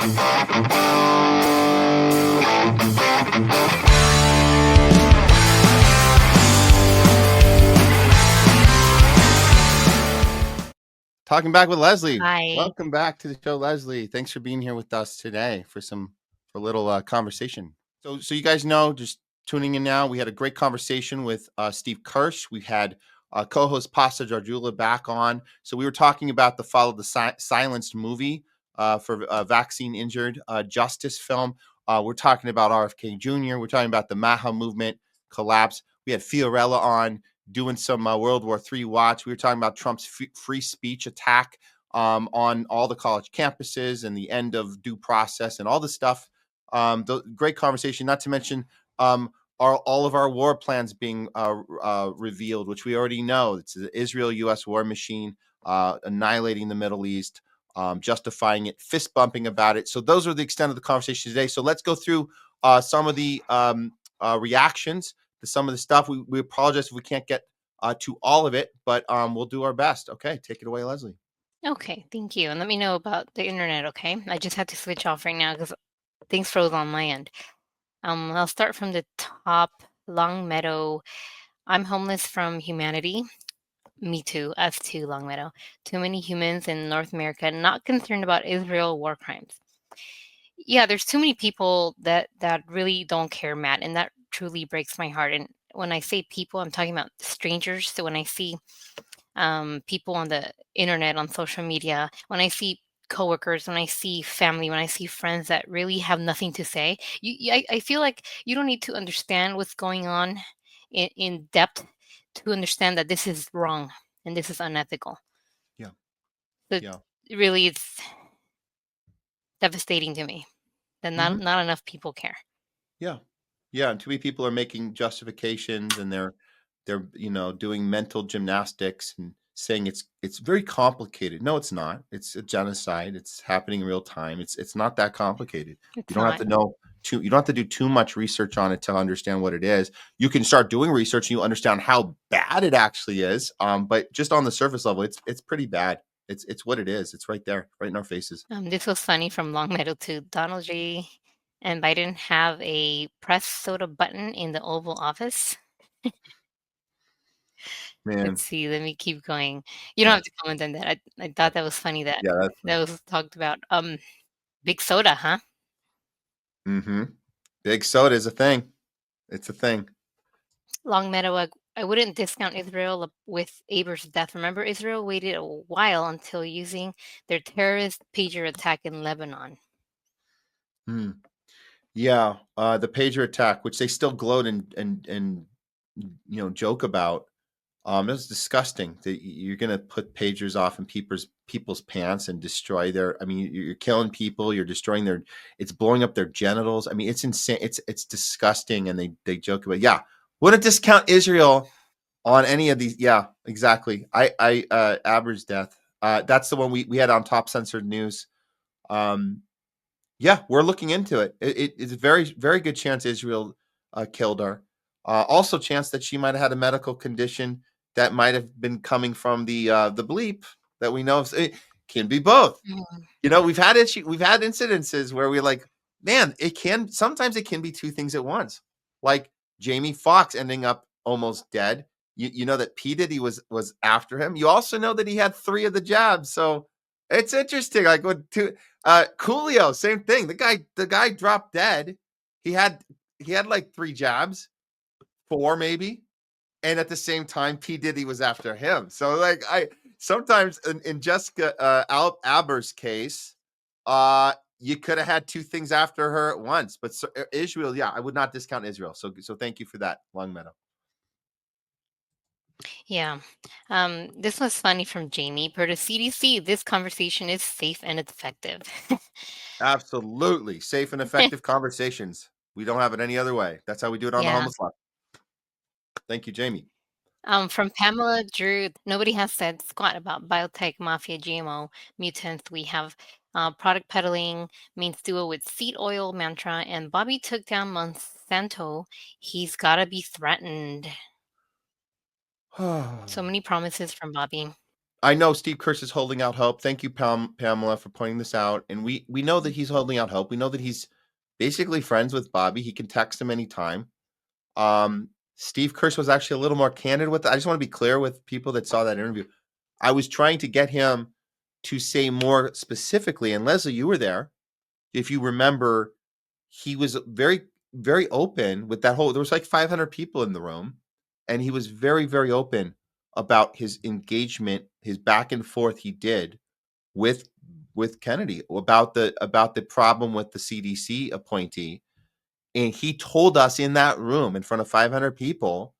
Talking back with Leslie. Hi. Welcome back to the show, Leslie. Thanks for being here with us today for a little conversation. So you guys know, just tuning in now, we had a great conversation with Steve Kirsch. We had co-host Pasta Jardula back on. So we were talking about the Follow the Silenced movie for vaccine injured justice film. We're talking about RFK Jr. We're talking about the Maha movement collapse. We had Fiorella on doing some World War III watch. We were talking about Trump's free speech attack on all the college campuses and the end of due process and all this stuff. Great conversation, not to mention all of our war plans being revealed, which we already know. It's the Israel-U.S. war machine, annihilating the Middle East, justifying it, fist bumping about it. So those are the extent of the conversation today. So let's go through some of the reactions to some of the stuff. We apologize if we can't get to all of it, but we'll do our best. Okay, take it away, Leslie. Okay, thank you. And let me know about the internet, okay? I just had to switch off right now because things froze on my end. I'll start from the top. Long Meadow. I'm homeless from humanity. Me too, us too, Long Meadow. Too many humans in North America not concerned about Israel war crimes. Yeah, there's too many people that really don't care, Matt, and that truly breaks my heart. And when I say people, I'm talking about strangers. So when I see people on the internet, on social media, when I see coworkers, when I see family, when I see friends that really have nothing to say, I feel like you don't need to understand what's going on in depth to understand that this is wrong and this is unethical. Yeah. But Yeah. really, it's devastating to me that not enough people care. Yeah. Yeah. And too many people are making justifications, and they're doing mental gymnastics and saying it's very complicated. No, it's not. It's a genocide. It's happening in real time. It's not that complicated. You It's don't have not. to know you don't have to do too much research on it to understand what it is. You can start doing research and you understand how bad it actually is. But just on the surface level, it's pretty bad. It's what it is. It's right there, right in our faces. This was funny from Long Meadow to Donald J. and Biden have a press soda button in the Oval Office. Man. Let's see. Let me keep going. You don't Yeah. have to comment on that. I thought that was funny that Yeah, that's that was talked about. Big soda, huh? mm-hmm. Big soda is a thing. It's a thing. Long Meadow. I wouldn't discount Israel with Aber's death. Remember, Israel waited a while until using their terrorist pager attack in Lebanon. Hmm. Yeah, the pager attack, which they still gloat and joke about. It was disgusting that you're gonna put pagers off in people's pants and destroy their. I mean, you're killing people. You're destroying their. It's blowing up their genitals. I mean, it's insane. It's disgusting, and they joke about. Yeah, wouldn't discount Israel on any of these. Yeah, exactly. Aber's death. That's the one we had on Top Censored News. Um, yeah, we're looking into it. It's a very, very good chance Israel killed her. Also, chance that she might have had a medical condition that might have been coming from the bleep that we know of. It can be both. Mhm. We've had incidences where we're like, man, sometimes it can be two things at once. Like Jamie Foxx ending up almost dead. You know that P Diddy was after him. You also know that he had 3 of the jabs. So it's interesting. Like with Coolio, same thing. The guy dropped dead. He had like 3 jabs, 4 maybe, and at the same time, P Diddy was after him. So like I sometimes in Jessica Alber's case, you could have had 2 things after her at once. But Israel, yeah, I would not discount Israel. So thank you for that, Long Meadow. Yeah. This was funny from Jamie. Per the CDC, this conversation is safe and effective. Absolutely, safe and effective conversations. We don't have it any other way. That's how we do it on the Yeah. homeless lot. Thank you, Jamie. From Pamela Drew, nobody has said squat about biotech mafia GMO mutants. We have product peddling, means duo with seed oil mantra, and Bobby took down Monsanto. He's gotta be threatened. So many promises from Bobby. I know Steve Kirsch is holding out hope. Thank you, Pamela, for pointing this out. And we know that he's holding out hope. We know that he's basically friends with Bobby. He can text him anytime. Steve Kirsch was actually a little more candid with it. I just want to be clear with people that saw that interview. I was trying to get him to say more specifically, and Leslie, you were there. If you remember, he was very, very open with that whole. There was like 500 people in the room, and he was very, very open about his engagement, his back and forth he did with Kennedy about the problem with the CDC appointee, and he told us in that room in front of 500 people.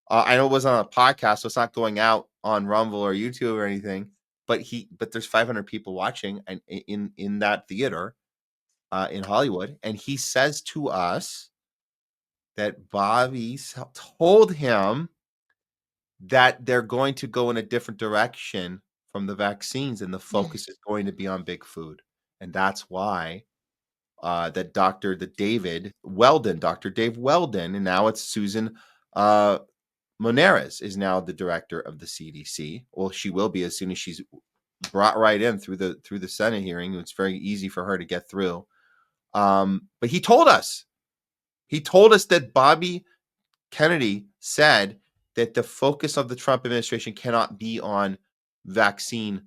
I know it was on a podcast, so it's not going out on Rumble or YouTube or anything. But there's 500 people watching, and in that theater in Hollywood, and he says to us that Bobby told him that they're going to go in a different direction from the vaccines, and the Mm. focus is going to be on big food, and that's why that Dr. Dave Weldon, and now it's Susan Moneris is now the director of the CDC. Well, she will be as soon as she's brought right in through the Senate hearing. It's very easy for her to get through. But he told us that Bobby Kennedy said that the focus of the Trump administration cannot be on vaccine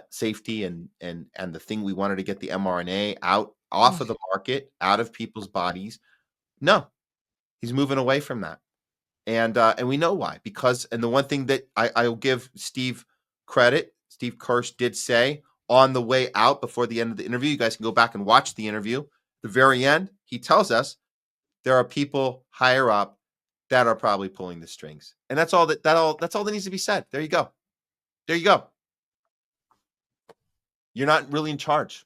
safety and the thing we wanted to get the mRNA out off of Mm. the market, out of people's bodies. No, he's moving away from that. And we know why, because and the one thing that I'll give Steve credit, Steve Kirsch did say on the way out before the end of the interview. You guys can go back and watch the interview. The very end, he tells us there are people higher up that are probably pulling the strings, and that's all that needs to be said. There you go. There you go. You're not really in charge,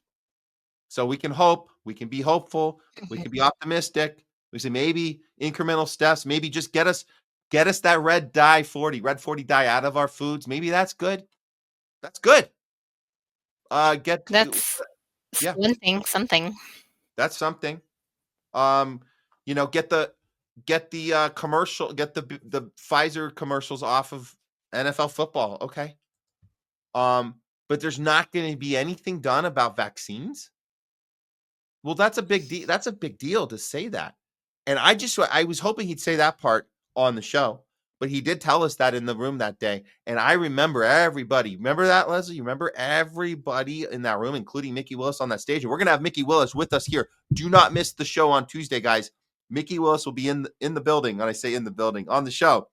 so we can hope. We can be hopeful. We can be optimistic. We say maybe incremental steps. Maybe just get us that red 40 dye out of our foods. Maybe that's good. That's good. Get That's Yeah, one thing, something. that's something. Um, get the commercial, get the Pfizer commercials off of NFL football. Okay. But there's not going to be anything done about vaccines. Well, that's a big deal. That's a big deal to say that. And I was hoping he'd say that part on the show, but he did tell us that in the room that day. And I remember everybody. Remember that, Leslie? You remember everybody in that room, including Mickey Willis on that stage. And we're gonna have Mickey Willis with us here. Do not miss the show on Tuesday, guys. Mickey Willis will be in the building. When I say in the building, on the show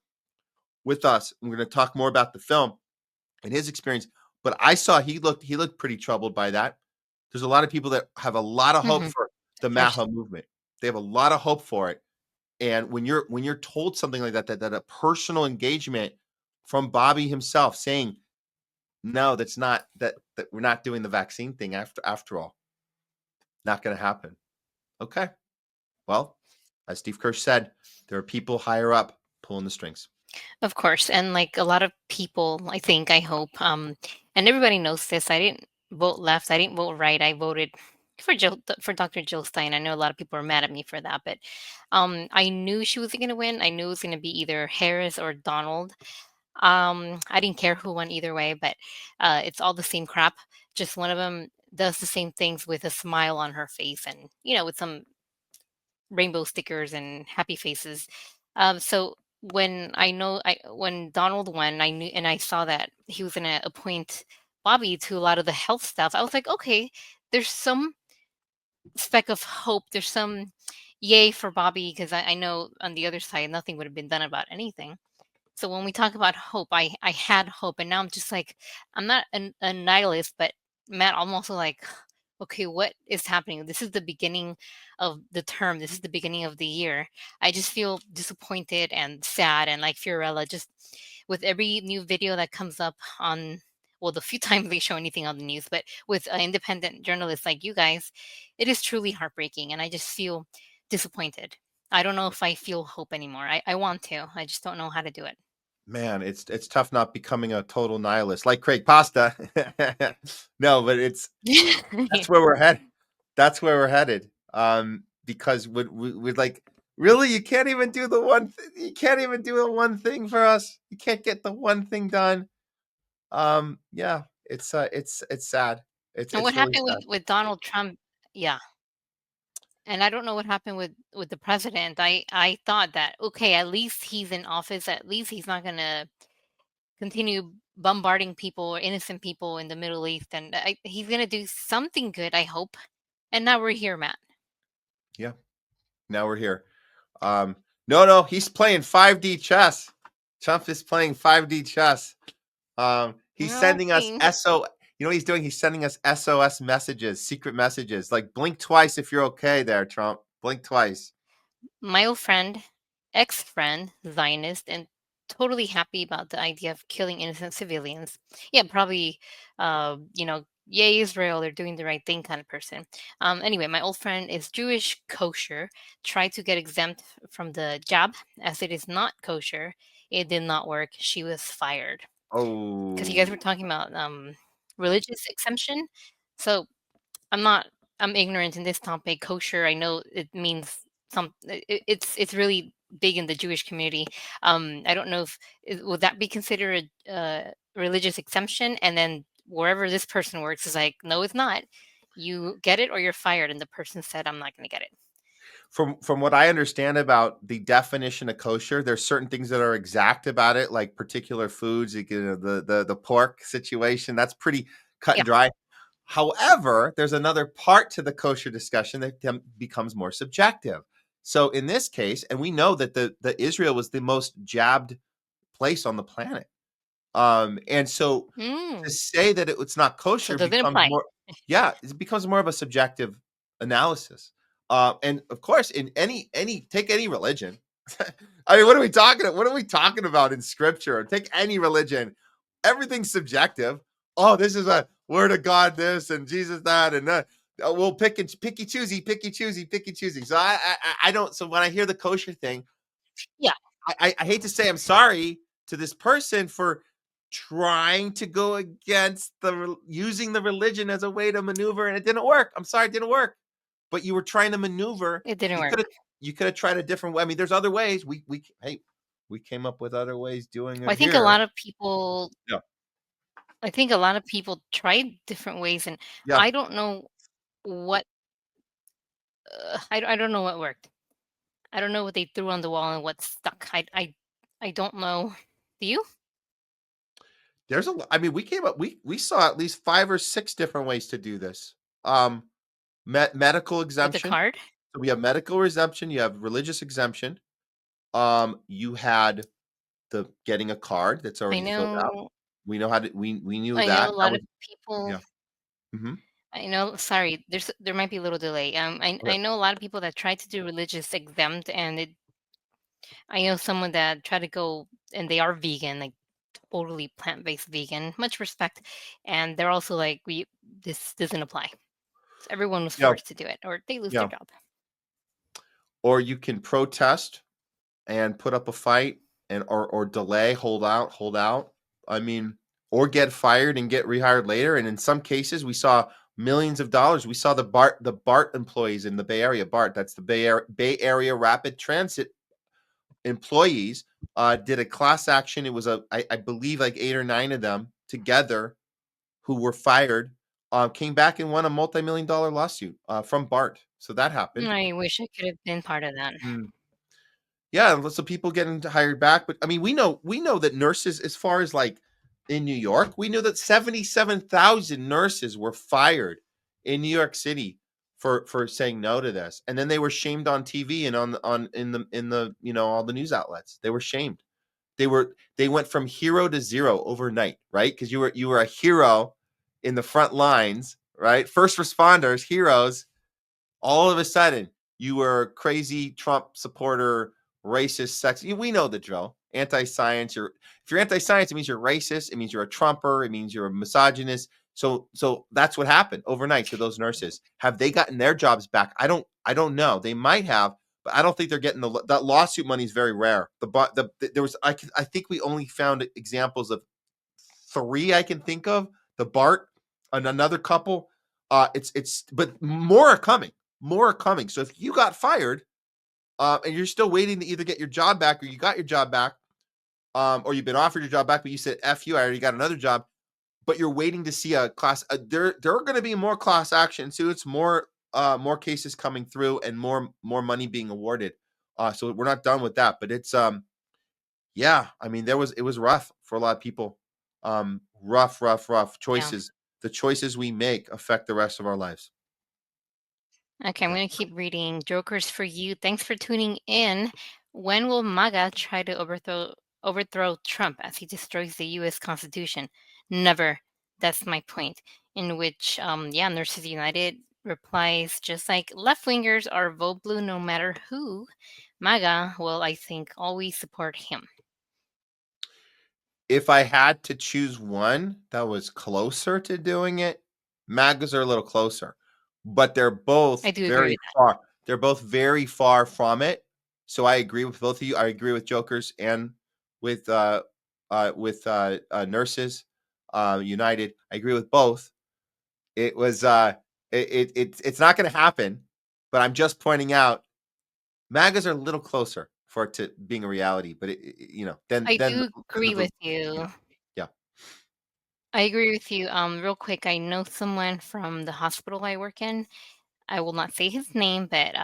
with us. We're gonna talk more about the film and his experience. But I saw he looked pretty troubled by that. There's a lot of people that have a lot of hope Mhm. for the Of course. MAHA movement. They have a lot of hope for it. And when you're told something like that, that a personal engagement from Bobby himself saying, no, that's not that we're not doing the vaccine thing after all. Not gonna happen. Okay. Well, as Steve Kirsch said, there are people higher up pulling the strings. Of course, and, like, a lot of people, I think, I hope, and everybody knows this, I didn't vote left, I didn't vote right, I voted for Dr. Jill Stein. I know a lot of people are mad at me for that, but, I knew she was gonna win, I knew it was gonna be either Harris or Donald. I didn't care who won either way, but, it's all the same crap, just one of them does the same things with a smile on her face and, with some rainbow stickers and happy faces. So when Donald won, I knew and I saw that he was gonna appoint Bobby to a lot of the health stuff. I was like, okay, there's some speck of hope. There's some yay for Bobby because I know on the other side nothing would have been done about anything. So when we talk about hope, I had hope, and now I'm just like I'm not a nihilist, but Matt, I'm also like, okay, what is happening? This is the beginning of the term. This is the beginning of the year. I just feel disappointed and sad, and like Fiorella, just with every new video that comes up on. Well, the few times they show anything on the news, but with independent journalists like you guys, it is truly heartbreaking, and I just feel disappointed. I don't know if I feel hope anymore. I want to. I just don't know how to do it. Man, it's tough not becoming a total nihilist like Craig Pasta. No, but that's where we're headed. That's where we're headed. Because would like really you can't even do the one you can't even do the one thing for us. You can't get the one thing done. Yeah, it's sad. And what It's really happened sad. with Donald Trump? Yeah. And I don't know what happened with the president. I thought that, okay, at least he's in office. At least he's not gonna continue bombarding people or innocent people in the Middle East, and he's gonna do something good, I hope. And now we're here, Matt. Yeah, now we're here. Um, no, he's playing 5D chess. Trump is playing 5D chess. He's sending us Okay. You know what he's doing? He's sending us SOS messages, secret messages. Like blink twice if you're okay there, Trump. Blink twice. My old friend, ex-friend, Zionist, and totally happy about the idea of killing innocent civilians. Yeah, probably, yay Israel, they're doing the right thing kind of person. Anyway, my old friend is Jewish kosher, tried to get exempt from the job as it is not kosher. It did not work. She was fired because you guys Oh, were talking about religious exemption. So I'm not I'm ignorant in this topic. Kosher, I know it means it's really big in the Jewish community. I don't know if would that be considered a religious exemption, and then wherever this person works is like, no, it's not. You get it or you're fired. And the person said, I'm not going to get it. from what I understand about the definition of kosher, there's certain things that are exact about it, like particular foods. The pork situation that's pretty cut Yeah. and dry. However, there's another part to the kosher discussion that becomes more subjective. So in this case, and we know that the Israel was the most jabbed place on the planet. And so to Mm. say that it's not So kosher does it becomes apply? more, yeah, it becomes more of a subjective analysis. And of course, in any take any religion. I mean, what are we talking about in scripture? Take any religion, everything's subjective. Oh, this is a word of God, this and Jesus that, and we'll picky choosy, picky choosy, picky choosy. So I don't. So when I hear the kosher thing, Yeah, I hate to say I'm sorry to this person for trying to go against using the religion as a way to maneuver, and it didn't work. I'm sorry, it didn't work. But you were trying to maneuver. it didn't You work. could have you could have tried a different way. I mean, there's other ways. We came up with other ways doing Well, it here. Yeah, I think a lot of people tried different ways, and yeah. I don't know what I don't know what worked. I don't know what they threw on the wall and what stuck. I don't know. Do you? I mean, we saw at least 5 or 6 different ways to do this. Um, medical With the exemption. card? So we have medical exemption. You have religious exemption. You had the getting a card that's I already filled out. know We knew I know that. a That lot was of people. yeah. Mhm. I know, sorry, there might be a little delay. Okay. I know a lot of people that tried to do religious exempt, and I know someone that tried to go, and they are vegan, like totally plant-based vegan, much respect, and they're also like, we this doesn't apply. So everyone was Yeah, forced to do it, or they lose their yeah. job. Or you can protest and put up a fight and or delay, hold out. I mean, or get fired and get rehired later. And in some cases, we saw millions of dollars. We saw the BART employees in the Bay Area. BART, that's the Bay Area Rapid Transit employees, did a class action. It was I believe like 8 or 9 of them together who were fired, came back and won a multi-million-dollar lawsuit from BART. So that happened. I wish I could have been part of that. Mm. Yeah, lots of people getting hired back. But I mean, we know that nurses, as far as like in New York, we know that 77,000 nurses were fired in New York City for saying no to this, and then they were shamed on TV and on in the all the news outlets. They were shamed. They went from hero to zero overnight, right? Because you were a hero in the front lines, right? First responders, heroes. All of a sudden, you were a crazy Trump supporter, racist, sex. We know the drill. Anti-science. If you're anti-science, it means you're racist. It means you're a Trumper. It means you're a misogynist. So that's what happened overnight to those nurses. Have they gotten their jobs back? I don't know. They might have, but I don't think they're getting that lawsuit money is very rare. There was I think we only found examples of 3 I can think of. The BART and another couple. It's but more are coming. More are coming. So if you got fired, and you're still waiting to either get your job back or you got your job back, or you've been offered your job back, but you said "F you," I already got another job. but you're waiting to see a class. There are going to be more class action suits, more cases coming through, and more money being awarded. So we're not done with that, but it's yeah. I mean, it was rough for a lot of people. Rough Yeah. choices. The choices we make affect the rest of our lives. Okay, I'm Yeah. going to keep reading. Jokers for you. Thanks for tuning in. When will MAGA try to overthrow Trump as he destroys the U.S. Constitution? Never. That's my point. In which, yeah, Nurses United replies, just like left wingers are vote blue no matter who. MAGA will, I think, always support him. If I had to choose one that was closer to doing it, MAGAs are a little closer, but they're both I do agree very with that. far. They're both very far from it. So I agree with both of you. I agree with Jokers and with Nurses United. I agree with both. It was it's not going to happen, but I'm just pointing out MAGAs are a little closer for it to being a reality. But I then do agree the with you. yeah yeah. I agree with you. Real quick, I know someone from the hospital I work in. I will not say his name, but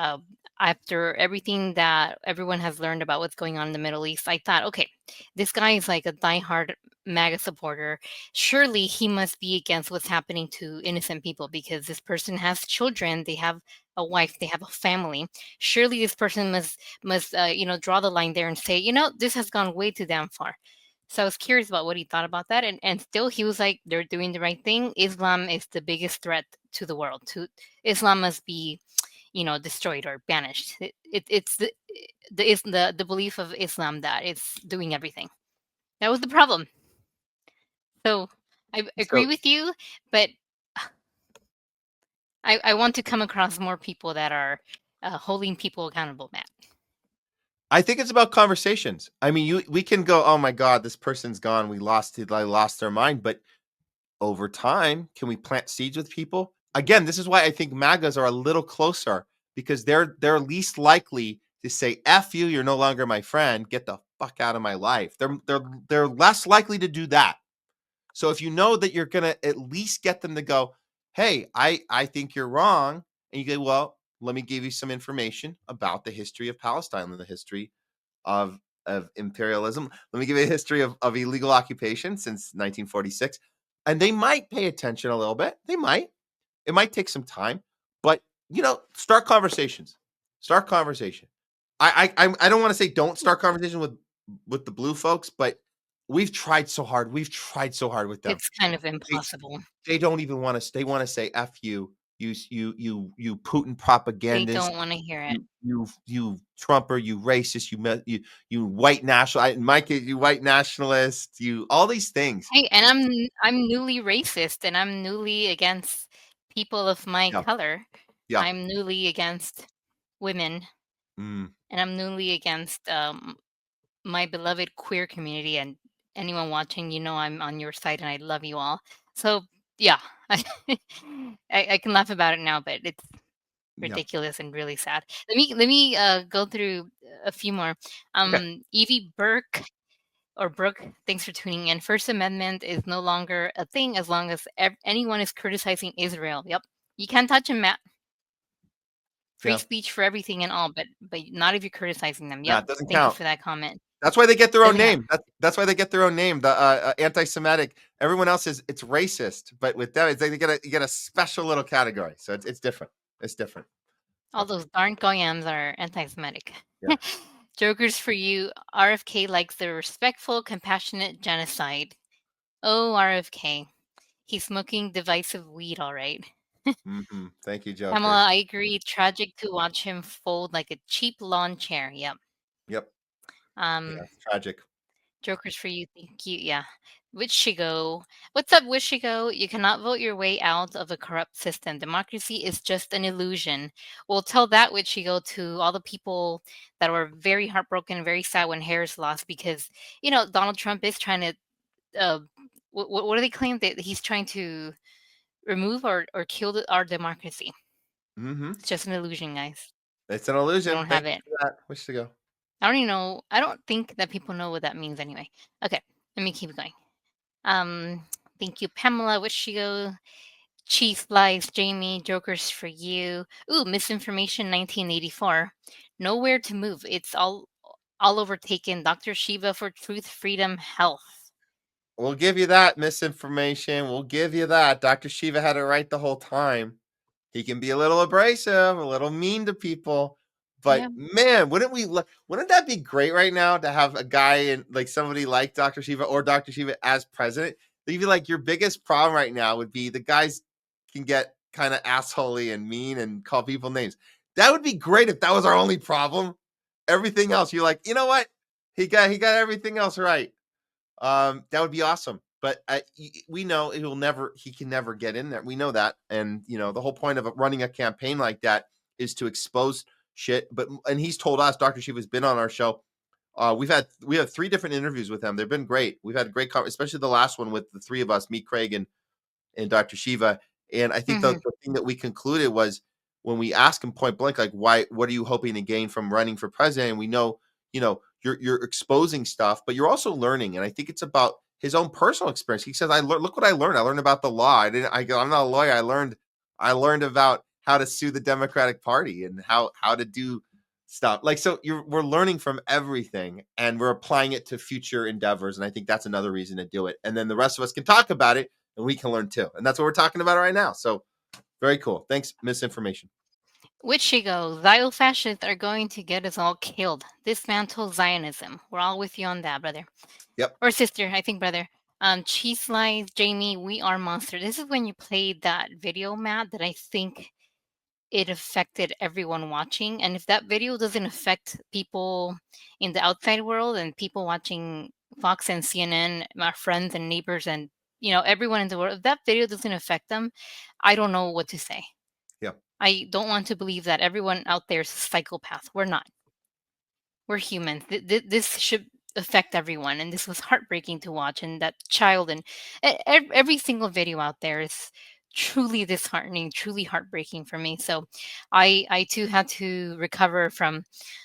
after everything that everyone has learned about what's going on in the Middle East, I thought, okay, this guy is like a diehard MAGA supporter. Surely he must be against what's happening to innocent people because this person has children, they have a wife, they have a family. Surely this person must draw the line there and say, this has gone way too damn far. So I was curious about what he thought about that, and still he was like, they're doing the right thing. Islam is the biggest threat to the world. To Islam must be, destroyed or banished. It's the belief of Islam that it's doing everything. That was the problem. So I agree So with you, but I want to come across more people that are holding people accountable, Matt. I think it's about conversations. I mean, we can go, oh my God, this person's gone. I lost their mind. But over time, can we plant seeds with people? Again, this is why I think MAGAs are a little closer because they're least likely to say, F you, you're no longer my friend, get the fuck out of my life. They're less likely to do that. So if you know that you're gonna at least get them to go, hey, I think you're wrong, and you go, well, let me give you some information about the history of Palestine and the history of imperialism. Let me give you a history of illegal occupation since 1946. And they might pay attention a little bit. They might. It might take some time, but start conversations. Start conversation. I don't want to say don't start conversation with the blue folks, but we've tried so hard. We've tried so hard with them. It's kind of They impossible. they don't even want to. They want to say "f you," you Putin They propagandist, don't want to hear it. you Trumper, you racist, you white national. In my case, you white nationalist, you all these things. Hey, and I'm newly racist, and I'm newly against people of my Yeah, color. yeah. I'm newly against women, Mm, and I'm newly against my beloved queer community. And anyone watching, I'm on your side, and I love you all. So yeah, I, I can laugh about it now, but it's yeah. ridiculous and really sad. Let me go through a few more. Okay. Evie Burke or Brooke, thanks for tuning in. First Amendment is no longer a thing as long as anyone is criticizing Israel. Yep, you can't touch him, Matt. Free Yeah. speech for everything and all, but not if you're criticizing them. Nah, Yep, it doesn't thank you count. for that comment. That's why they get their own Doesn't count. name. That's why they get their own name. The anti-Semitic. Everyone else is it's racist, but with them, it's like you get a special little category. So it's different. It's different. All Yep. those darn goyams are anti-Semitic. Yeah. Jokers for you. RFK likes the respectful, compassionate genocide. Oh, RFK. He's smoking divisive weed, all right. Thank you, Pamela, Jokers. I agree. Tragic to watch him fold like a cheap lawn chair. Yep. Yep. Yeah. Um, It's tragic. Jokers for you. Thank you. Yeah. Wishigo. What's up, Wishigo? You cannot vote your way out of a corrupt system. Democracy is just an illusion. We'll tell that Wishigo to all the people that were very heartbroken, very sad when Harris lost because, Donald Trump is trying to, uh, what do they claim? That he's trying to remove or kill our democracy. hmm It's just an illusion, guys. It's an We illusion. don't Thank have you it. for that. Wish to go. I don't even know. I don't think that people know what that means anyway. Okay, let me keep going. Um, Thank you, Pamela. Wichigo, Chief Lies, Jamie, Jokers for you. Ooh, misinformation 1984. Nowhere to move. It's all overtaken. Dr. Shiva for truth, freedom, health. We'll give you that misinformation. We'll give you that. Dr. Shiva had it right the whole time. He can be a little abrasive, a little mean to people, but Yeah. man, wouldn't that be great right now to have a guy and like somebody like Dr. Shiva or Dr. Shiva as president? They'd be like, your biggest problem right now would be the guys can get kind of assholey and mean and call people names. That would be great if that was our only problem. Everything else, you're like, you know what? He got everything else right. That would be awesome. But we know he can never get in there. We know that. And, the whole point of running a campaign like that is to expose shit. And he's told us, Dr. Shiva's been on our show. We have 3 different interviews with him. They've been great. We've had a great especially the last one with the 3 of us, me, Craig, and Dr. Shiva. And I think Hmm. the thing that we concluded was when we asked him point blank, like, what are you hoping to gain from running for president? And we know, you're exposing stuff, but you're also learning. And I think it's about his own personal experience. He says, look what I learned. I learned about the law. I'm not a lawyer. I learned about how to sue the Democratic Party and how to do stuff. Like, so we're learning from everything and we're applying it to future endeavors. And I think that's another reason to do it. And then the rest of us can talk about it and we can learn too. And that's what we're talking about right now. So very cool. Thanks, misinformation. Wichigo, Zio fascists are going to get us all killed. Dismantle Zionism. We're all with you on that, brother. Yep. Or sister, I think brother. Cheese Lies, Jamie, we are monsters. This is when you played that video, Matt, that I think it affected everyone watching. And if that video doesn't affect people in the outside world and people watching Fox and CNN, my friends and neighbors and everyone in the world, if that video doesn't affect them, I don't know what to say. Yep. I don't want to believe that everyone out there is a psychopath. We're not. We're humans. This should affect everyone, and this was heartbreaking to watch. And that child and every single video out there is truly disheartening, truly heartbreaking for me. So, I too had to recover from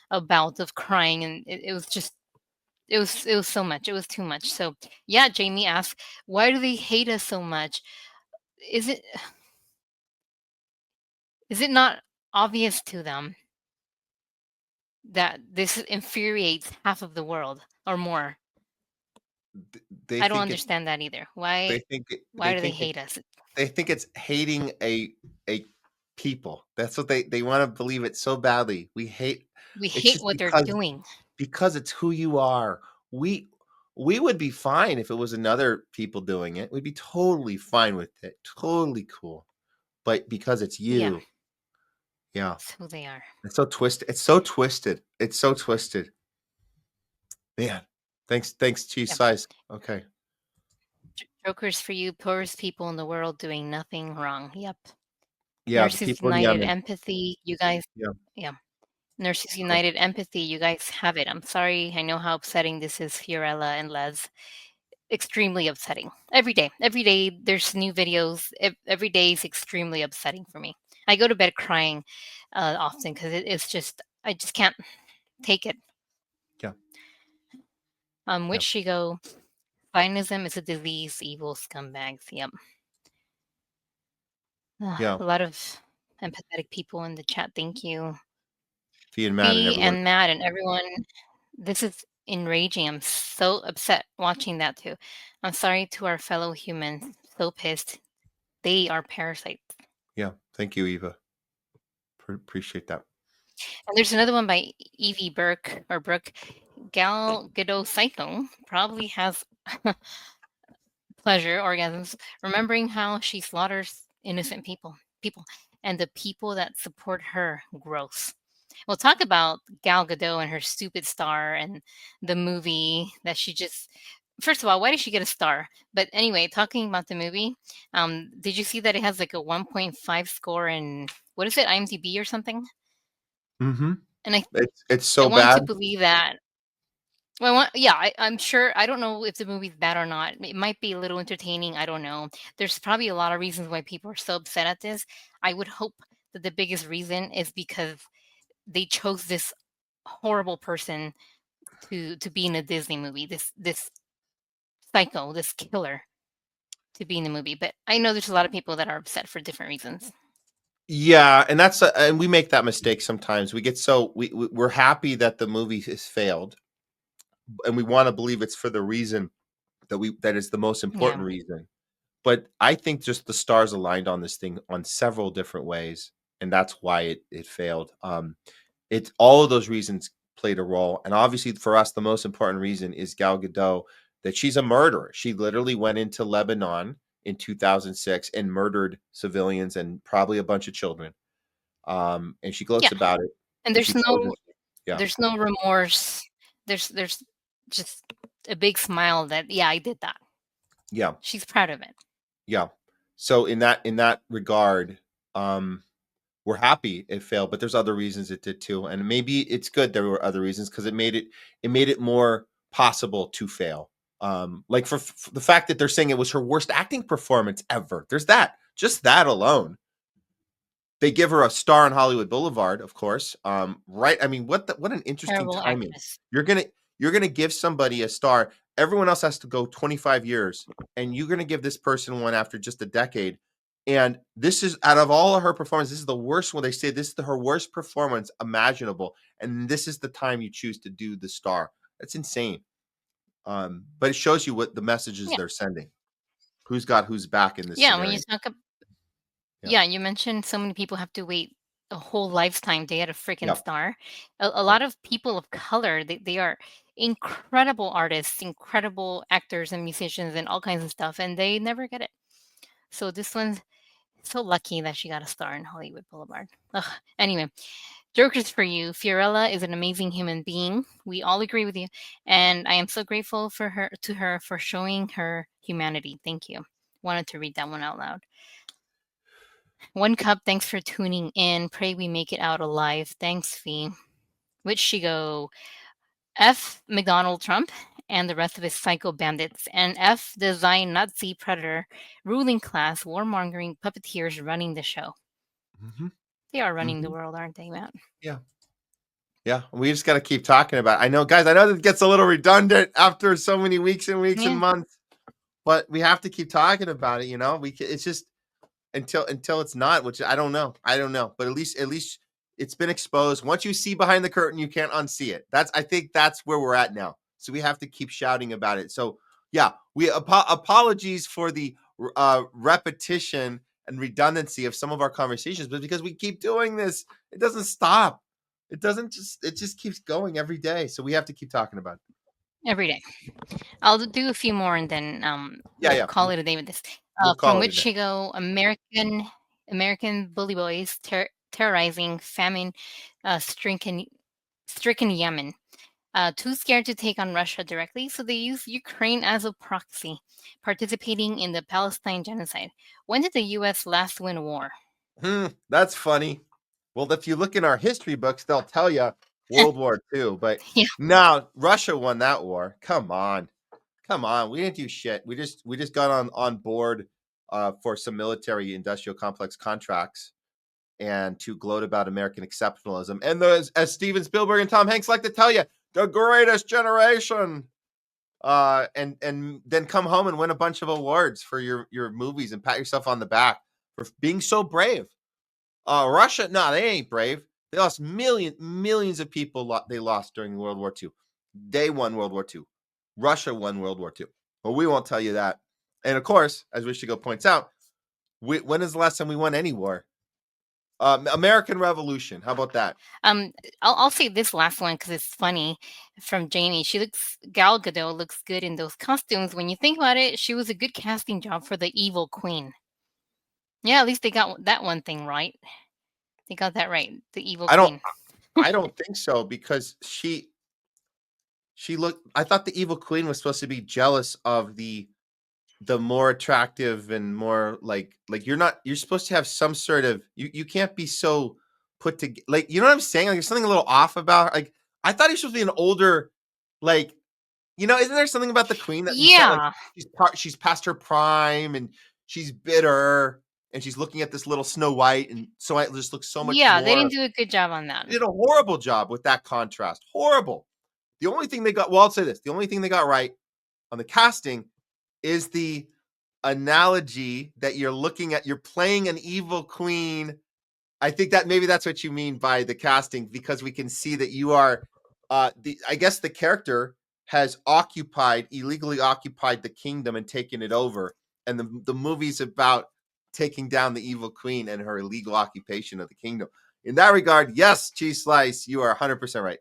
a bout of crying, and it was just. It was so much. It was too much. So yeah, Jamie asked, why do they hate us so much? Is it is it not obvious to them that this infuriates half of the world or more? They I don't think it's understand that either. they Why think it, why they do they think it, hate us? they think it's hating a people. That's what they want to believe it so badly. We hate. We It's hate just what they're doing. because it's who you are. We would be fine if it was another people doing it. We'd be totally fine with it. Totally cool. But because it's Yeah, you, yeah. it's who they are. It's so twisted. It's so twisted. It's so twisted. Man. Thanks, cheese Yeah. size. Okay. Jokers for you, poorest people in the world doing nothing wrong. Yep. Yeah, the Nurses people in United Yemen. Empathy, you guys. Yeah. Yeah. Nurses Cool. United Empathy, you guys have it. I'm sorry. I know how upsetting this is, Fiorella and Les. Extremely upsetting. Every day there's new videos. Every day is extremely upsetting for me. I go to bed crying often because it's just, I just can't take it. Yeah. Which Yeah. she go, Zionism is a disease, evil scumbags. Yep. Yeah. A lot of empathetic people in the chat. Thank you. Fee and Matt and Fee everyone. and Matt and everyone. This is enraging. I'm so upset watching that too. I'm sorry to our fellow humans. So pissed. They are parasites. Yeah. Thank you, Eva. Appreciate that. And there's another one by Evie Burke or Brooke. Gal Gadot Saito probably has pleasure orgasms remembering how she slaughters innocent people and the people that support her. Gross. We'll talk about Gal Gadot and her stupid star and the movie that she just. First of all, why did she get a star? But anyway, talking about the movie, did you see that it has like a 1.5 score in what is it, IMDb or something? Mm-hmm. And It's I so want to bad. believe that. Well, yeah, I'm sure. I don't know if the movie's bad or not. It might be a little entertaining. I don't know. There's probably a lot of reasons why people are so upset at this. I would hope that the biggest reason is because they chose this horrible person to be in a Disney movie. This psycho, this killer. to be in the movie, but I know there's a lot of people that are upset for different reasons. Yeah, and and we make that mistake sometimes. We get so we're happy that the movie has failed, and we want to believe it's for the reason that is the most Yeah. important reason. But I think just the stars aligned on this thing on several different ways, and that's why it failed. It's all of those reasons played a role, and obviously for us, the most important reason is Gal Gadot, that she's a murderer. She literally went into Lebanon in 2006 and murdered civilians and probably a bunch of children. And she Yeah, gloats about it, and and she tells us, yeah, there's no remorse. There's just a big smile that, yeah, I did that. yeah, She's proud of it. yeah. So in that regard, um, we're happy it failed, but there's other reasons it did too, and maybe it's good there were other reasons because it made it more possible to fail. Like for the fact that they're saying it was her worst acting performance ever. There's that, just that alone. They give her a star on Hollywood Boulevard, of course. Right? I mean, what an interesting Terrible timing. actress. You're gonna you're gonna give somebody a star. Everyone else has to go 25 years, and you're gonna give this person one after just a decade. And this is out of all of her performance, this is the worst one. They say this is her worst performance imaginable, and this is the time you choose to do the star. That's insane. But it shows you what the messages Yeah. they're sending. Who's got who's back in this Yeah, when you scenario? talk Yeah, yeah, you mentioned so many people have to wait a whole lifetime to get a freaking yeah, star. A yeah. lot of people of color, they are incredible artists, incredible actors and musicians and all kinds of stuff, and they never get it. So this one's so lucky that she got a star in Hollywood Boulevard. Ugh. Anyway, jokers for you. Fiorella is an amazing human being. We all agree with you, and I am so grateful to her for showing her humanity. Thank you. Wanted to read that one out loud. One cup, thanks for tuning in. Pray we make it out alive. Thanks, Fee. Which she go? F. McDonald Trump and the rest of his psycho bandits, and F. the Zion Nazi predator, ruling class, warmongering puppeteers running the show. Hmm. They are running the Hmm. world, aren't they, Matt? Yeah. Yeah, we just got to keep talking about it. I know, guys, I know that gets a little redundant after so many weeks and weeks and Yeah, months, but we have to keep talking about it. It's just until it's not, which I don't know, but at least it's been exposed. Once you see behind the curtain, you can't unsee it. I think that's where we're at now. So we have to keep shouting about it. So yeah, apologies for the repetition and redundancy of some of our conversations, but because we keep doing this, it doesn't stop. It just keeps going every day. So we have to keep talking about it. every day. I'll do a few more and then Yeah, we'll yeah. call it a day with this. We'll From call it a which day. she go? American bully boys terrorizing famine stricken Yemen. Too scared to take on Russia directly, so they use Ukraine as a proxy, participating in the Palestine genocide. When did the U.S. last win a war? That's funny. Well, if you look in our history books, they'll tell you World War II. But Yeah. no, Russia won that war. Come on. We didn't do shit. We just got on board for some military industrial complex contracts and to gloat about American exceptionalism. And as Steven Spielberg and Tom Hanks like to tell you, the greatest generation. And then come home and win a bunch of awards for your movies and pat yourself on the back for being so brave. Russia, no, they ain't brave. They lost millions of people. They lost during World War II. They won World War II. Russia won World War II. Well, we won't tell you that. And of course, as Rishigo points out, when is the last time we won any war? American Revolution. How about that? Um, I'll say this last one because it's funny. From Jamie, Gal Gadot looks good in those costumes. When you think about it, she was a good casting job for the evil queen. Yeah, at least they got that one thing right. They got that right. The evil I don't. queen. I don't think so because she looked. I thought the evil queen was supposed to be jealous of the more attractive and more like you're supposed to have some sort of you can't be so put to like you know what I'm saying, like there's something a little off about like I thought he was supposed to be an older like isn't there something about the queen that you can't like Yeah, she's past her prime and she's bitter and she's looking at this little Snow White and Snow White just looks so much yeah, they didn't more. do a good job on that. They did a horrible job with that contrast. Horrible. The only thing they got, well, I'll say this, the only thing they got right on the casting is analogy that you're looking at. You're playing an evil queen. I think that maybe that's what you mean by the casting, because we can see that you are I guess the character has illegally occupied the kingdom and taken it over. And the movie's about taking down the evil queen and her illegal occupation of the kingdom. In that regard, yes, Cheese Slice, you are 100% right.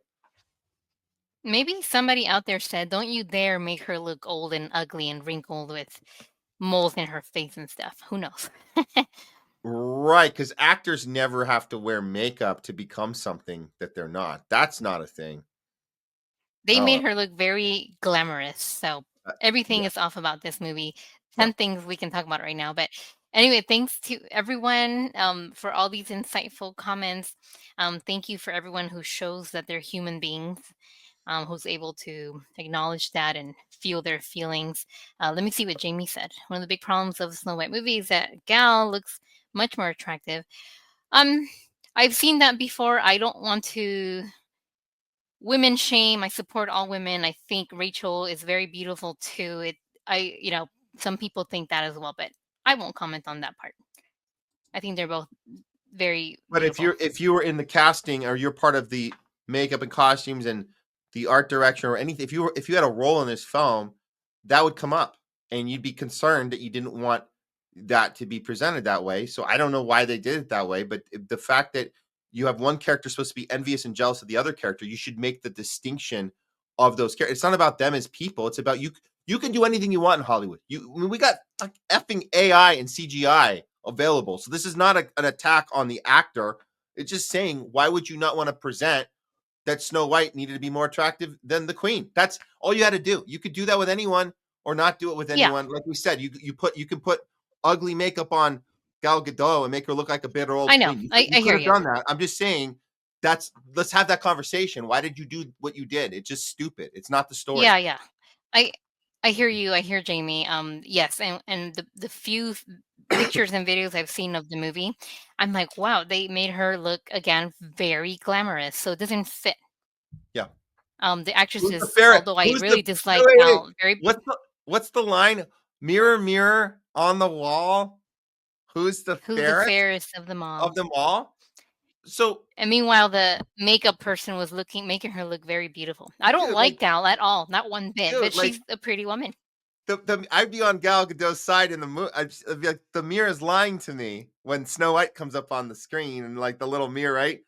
Maybe somebody out there said, "Don't you dare make her look old and ugly and wrinkled with moles in her face and stuff." Who knows? Right, because actors never have to wear makeup to become something that they're not. That's not a thing. They Oh, made her look very glamorous, so uh, everything yeah, is off about this movie. yeah. 10 things we can talk about right now, but anyway, thanks to everyone, for all these insightful comments. Thank you for everyone who shows that they're human beings, who's able to acknowledge that and feel their feelings. Let me see what Jamie said. One of the big problems of the Snow White movie is that Gal looks much more attractive. Um, I've seen that before. I don't want to women shame. I support all women. I think Rachel is very beautiful too. Some people think that as well, but I won't comment on that part. I think they're both very But beautiful. if you were in the casting, or you're part of the makeup and costumes and the art direction or anything, if you had a role in this film, that would come up, and you'd be concerned that you didn't want that to be presented that way. So I don't know why they did it that way, but the fact that you have one character supposed to be envious and jealous of the other character, you should make the distinction of those characters. It's not about them as people. It's about you. You can do anything you want in Hollywood. I mean, we got like effing AI and CGI available. So this is not an attack on the actor. It's just saying, why would you not want to present that Snow White needed to be more attractive than the Queen? That's all you had to do. You could do that with anyone or not do it with Yeah, anyone. Like we said, you can put ugly makeup on Gal Gadot and make her look like a bitter I old know. queen. I, You I could hear have you. done that. I'm just saying let's have that conversation. Why did you do what you did? It's just stupid. It's not the story. Yeah, yeah. I I hear you. I hear Jamie. Yes, and the few pictures and videos I've seen of the movie, I'm like, wow, they made her look again very glamorous. So it doesn't fit. Yeah. The actress Who's the is, fairest? although I Who's the really wait, dislike wait, wait. Gal, very What's the line? Mirror, mirror on the wall, who's the who's the fairest fairest of them all. of them all? So, And meanwhile, the makeup person was making her look very beautiful. I don't dude, like Gal at all, not one bit, but like she's a pretty woman. I'd be on Gal Gadot's side in the movie. I'd be like, the mirror is lying to me when Snow White comes up on the screen and like the little mirror, right?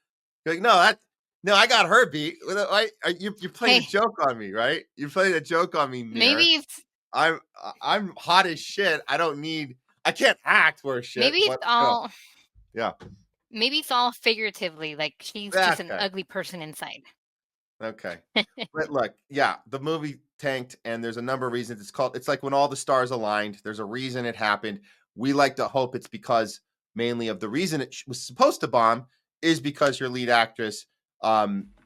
You're like, no, I got her beat. You're playing a Hey, joke on me, right? You're playing a joke on me, mirror. maybe it's I'm I'm hot as shit. I can't act worth shit, maybe it's but all yeah. maybe it's all figuratively. Like she's just an Okay. ugly person inside. Okay. But look, yeah, the movie tanked, and there's a number of reasons. It's like when all the stars aligned. There's a reason it happened. We like to hope it's because mainly of the reason it was supposed to bomb is because your lead actress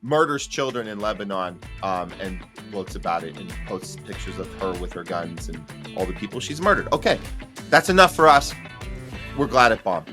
murders children in Lebanon and gloats about it and posts pictures of her with her guns and all the people she's murdered. Okay, that's enough for us. We're glad it bombed.